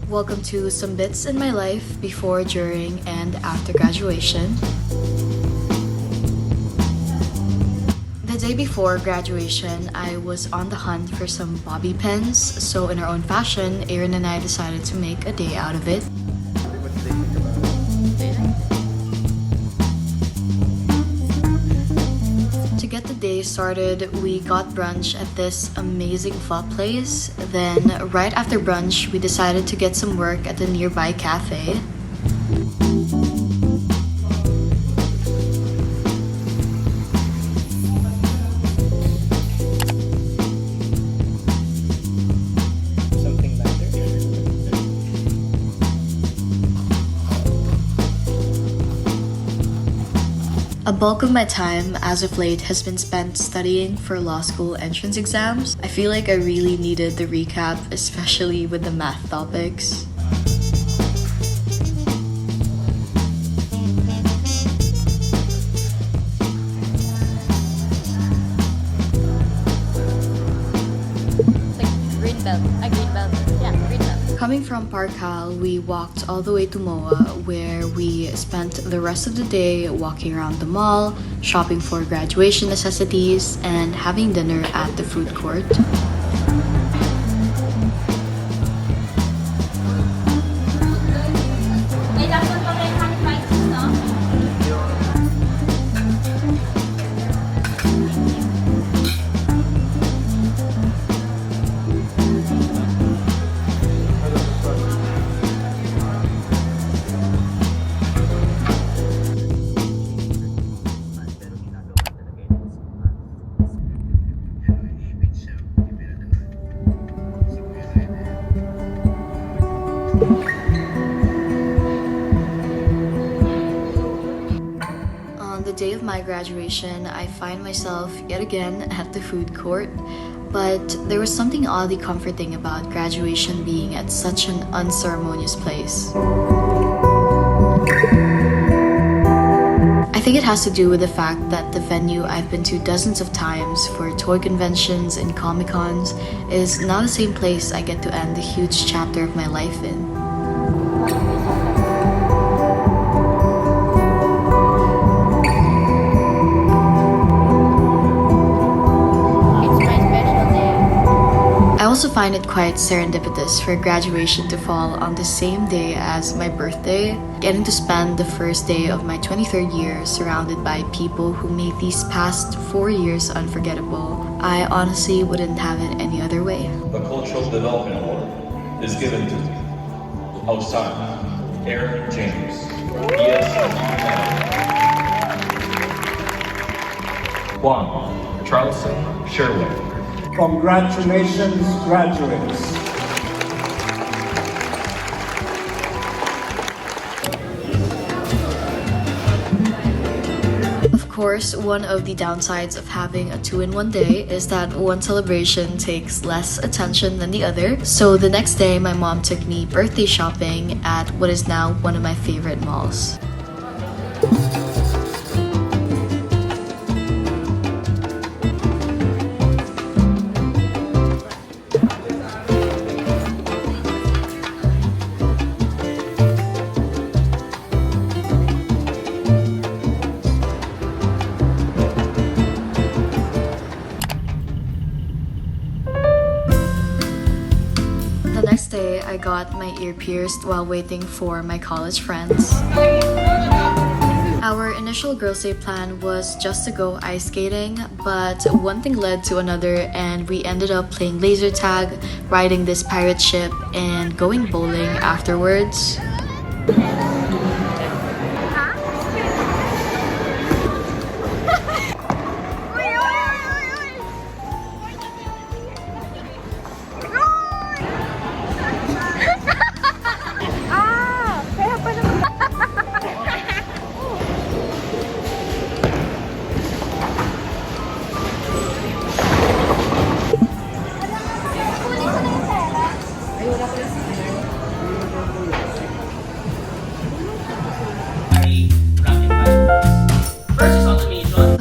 Welcome to some bits in my life before, during, and after graduation. The day before graduation, I was on the hunt for some bobby pins, so in our own fashion, Aaron and I decided to make a day out of it. To get the day started, we got brunch at this amazing pho place. Then, right after brunch, we decided to get some work at the nearby cafe. A bulk of my time as of late has been spent studying for law school entrance exams. I feel like I really needed the recap, especially with the math topics. Green belt. Yeah, green belt. Coming from Parqal, we walked all the way to MOA, where we spent the rest of the day walking around the mall, shopping for graduation necessities, and having dinner at the food court. On the day of my graduation, I find myself yet again at the food court, but there was something oddly comforting about graduation being at such an unceremonious place. I think it has to do with the fact that the venue I've been to dozens of times for toy conventions and comic-cons is not the same place I get to end the huge chapter of my life in. I also find it quite serendipitous for graduation to fall on the same day as my birthday. Getting to spend the first day of my 23rd year surrounded by people who made these past 4 years unforgettable. I honestly wouldn't have it any other way. The Cultural Development Award is given to Osana Aaron James, ESL. Juan Charleston Sherwood. Congratulations, graduates. Of course, one of the downsides of having a 2-in-1 day is that one celebration takes less attention than the other. So the next day, my mom took me birthday shopping at what is now one of my favorite malls. The next day, I got my ear pierced while waiting for my college friends. Our initial Girls' Day plan was just to go ice skating, but one thing led to another and we ended up playing laser tag, riding this pirate ship, and going bowling afterwards.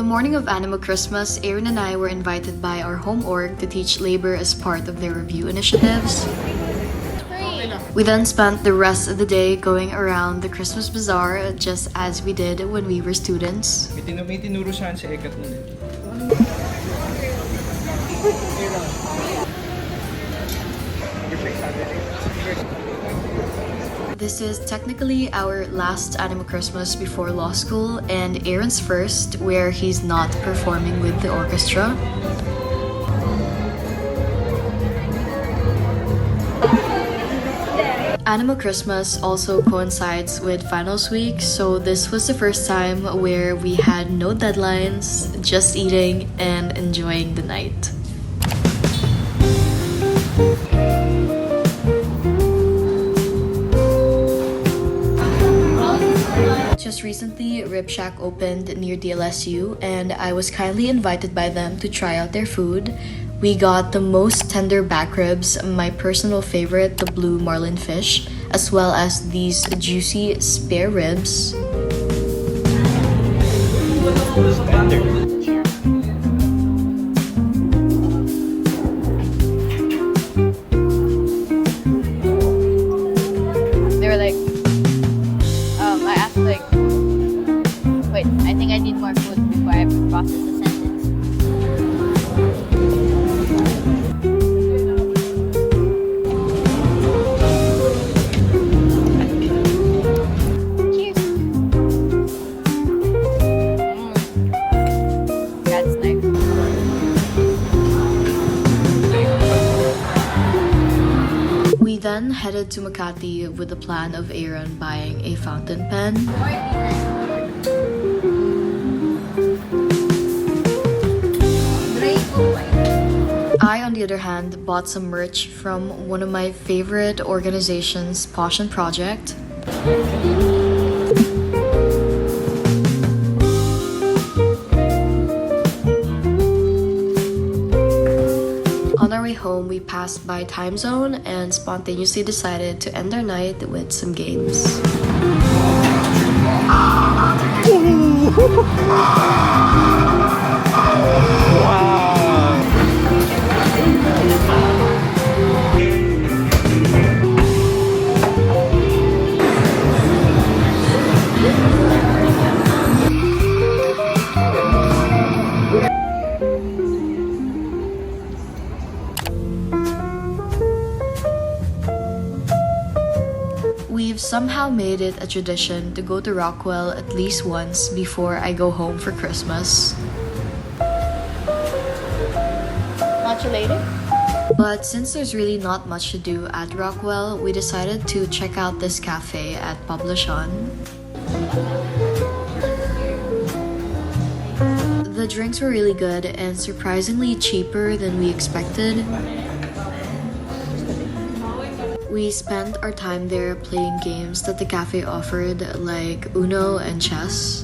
morning of Animo Christmas, Aaron and I were invited by our home org to teach labor as part of their review initiatives. We then spent the rest of the day going around the Christmas bazaar just as we did when we were students. May tinuro siya sa ekat nun eh. This is technically our last Animo Christmas before law school and Aaron's first where he's not performing with the orchestra. Animo Christmas also coincides with finals week, so this was the first time where we had no deadlines, just eating and enjoying the night. Just recently, Ribshack opened near dlsu and I was kindly invited by them to try out their food. We got the most tender back ribs, my personal favorite, the blue marlin fish, as well as these juicy spare ribs. They were like, I asked like, wait, I think I need more food before I process the sentence. We then headed to Makati with the plan of Aaron buying a fountain pen. I, on the other hand, bought some merch from one of my favorite organizations, Passion Project. On our way home, we passed by Time Zone and spontaneously decided to end our night with some games. We've somehow made it a tradition to go to Rockwell at least once before I go home for Christmas. Much later? But since there's really not much to do at Rockwell, we decided to check out this cafe at Poblacion. The drinks were really good and surprisingly cheaper than we expected. We spent our time there playing games that the cafe offered, like Uno and chess.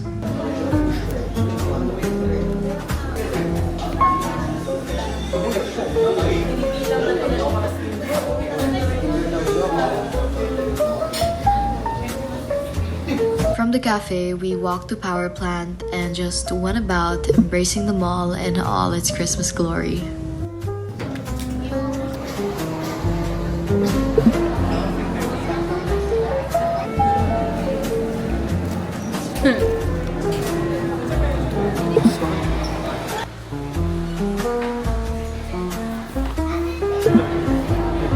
From the cafe, we walked to power plant and just went about embracing the mall in all its Christmas glory.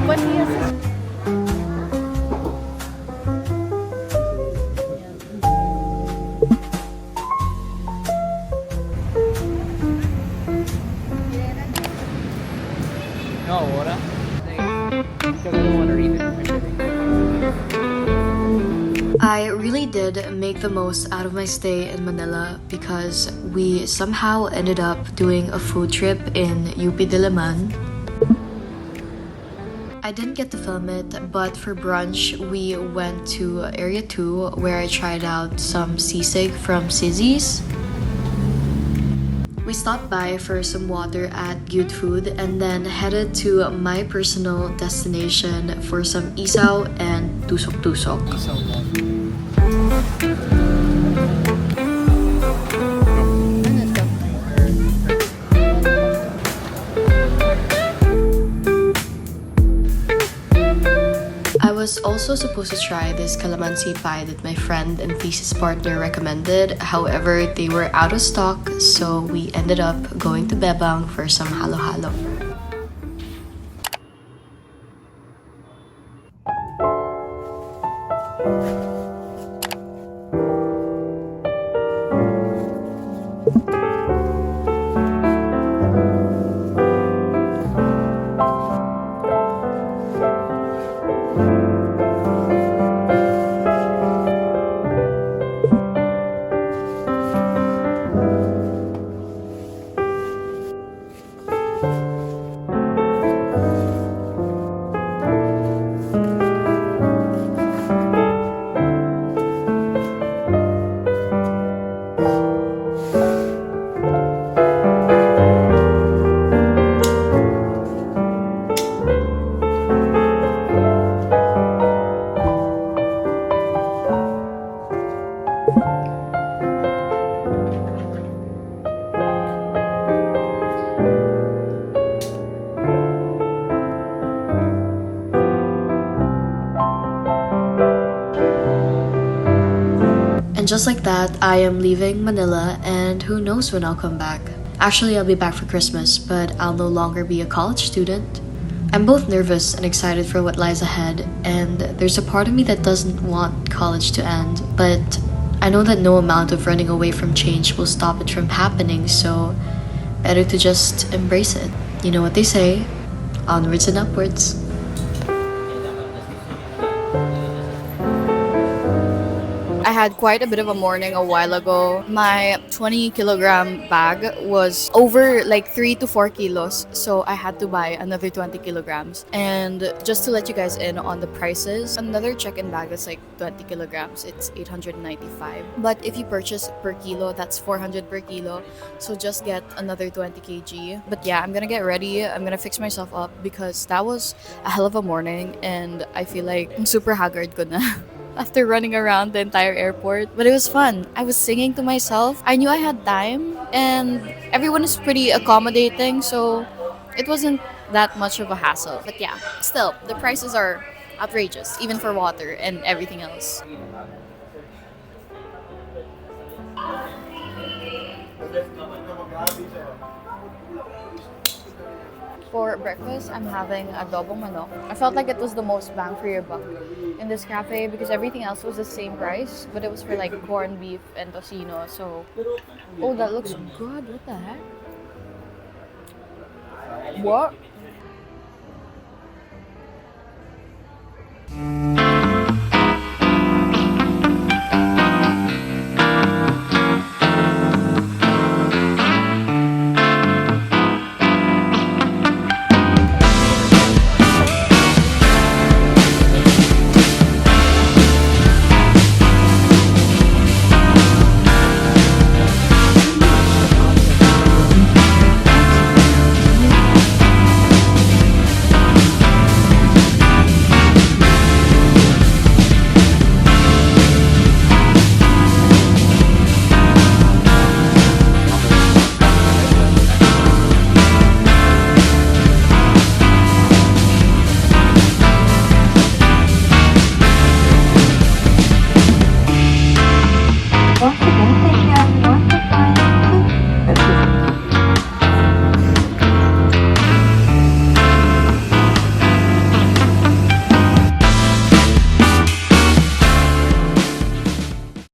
What do you say? No, ora? Because I don't want to read it. I really did make the most out of my stay in Manila because we somehow ended up doing a food trip in UP Diliman. I didn't get to film it, but for brunch, we went to Area 2 where I tried out some sisig from Sizzy's. We stopped by for some water at Good Food and then headed to my personal destination for some isaw and tusok-tusok. also supposed to try this calamansi pie that my friend and thesis partner recommended. However, they were out of stock, so we ended up going to Bebang for some halo-halo. And just like that, I am leaving Manila, and who knows when I'll come back. Actually, I'll be back for Christmas, but I'll no longer be a college student. I'm both nervous and excited for what lies ahead, and there's a part of me that doesn't want college to end, but I know that no amount of running away from change will stop it from happening, so better to just embrace it. You know what they say, onwards and upwards. I had quite a bit of a morning a while ago. My 20-kilogram bag was over like 3 to 4 kilos, so I had to buy another 20 kilograms. And just to let you guys in on the prices, another check-in bag that's like 20 kilograms, it's 895. But if you purchase per kilo, that's 400 per kilo. So just get another 20 kg. But yeah, I'm gonna get ready. I'm gonna fix myself up because that was a hell of a morning, and I feel like I'm super haggard ko na. After running around the entire airport. But it was fun. I was singing to myself. I knew I had time, and everyone is pretty accommodating, so it wasn't that much of a hassle. But yeah, still, the prices are outrageous, even for water and everything else. For breakfast, I'm having adobong manok. I felt like it was the most bang for your buck in this cafe because everything else was the same price, but it was for like corned beef and tocino. So, oh, that looks good. What the heck? What?